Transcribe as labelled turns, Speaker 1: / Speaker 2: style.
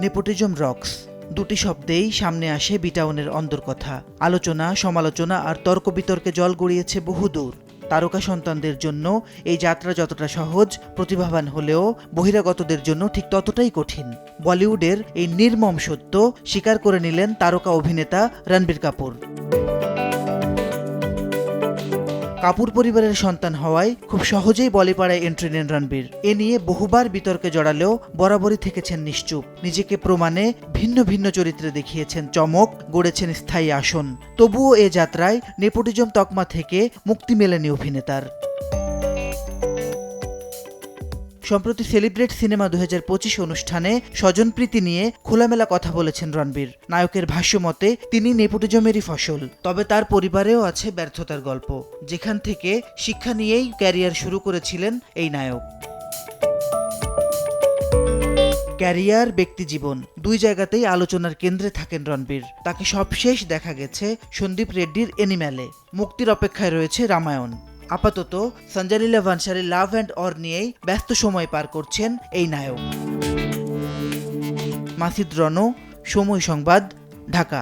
Speaker 1: Nepotism rocks দুটি শব্দেই সামনে আসে বিটাউনের অন্তর্কথা। আলোচনা, সমালোচনা আর তর্ক বিতর্কে জল গড়িয়েছে বহুদূর। তারকা সন্তানদের জন্য এই যাত্রা যতটা সহজ, প্রতিভাবান হলেও বহিরাগতদের জন্য ঠিক ততটাই কঠিন। বলিউডের এই নির্মম সত্য স্বীকার করে নিলেন তারকা অভিনেতা রণবীর কাপুর। কাপুর পরিবারের সন্তান হওয়ায় খুব সহজেই বলিপাড়ায় এন্ট্রি নেন রণবীর। এ নিয়ে বহুবার বিতর্কে জড়ালেও বরাবরই থেকেছেন নিশ্চুপ। নিজেকে প্রমাণে ভিন্ন ভিন্ন চরিত্রে দেখিয়েছেন চমক, গড়েছেন স্থায়ী আসন। তবুও এ যাত্রায় নেপোটিজম তকমা থেকে মুক্তি মেলেনি অভিনেতার। সম্প্রতি সেলিব্রেট সিনেমা 2025 অনুষ্ঠানে স্বজনপ্রীতি নিয়ে খোলামেলা কথা বলেছেন রণবীর। নায়কের ভাষ্যমতে তিনি নেপোটিজমেরই ফসল, তবে তার পরিবারেও আছে ব্যর্থতার গল্প, যেখান থেকে শিক্ষা নিয়েই ক্যারিয়ার শুরু করেছিলেন এই নায়ক। ক্যারিয়ার, ব্যক্তিজীবন দুই জায়গাতেই আলোচনার কেন্দ্রে থাকেন রণবীর। তাকে সবশেষ দেখা গেছে সন্দীপ রেড্ডির এনিম্যালে। মুক্তির অপেক্ষায় রয়েছে রামায়ণ। আপাতত Sanjay Leela ভানসালীর love and or নিয়েই ব্যস্ত সময় পার করছেন এই নায়ক। মাসিদ রনো, সময় সংবাদ, ঢাকা।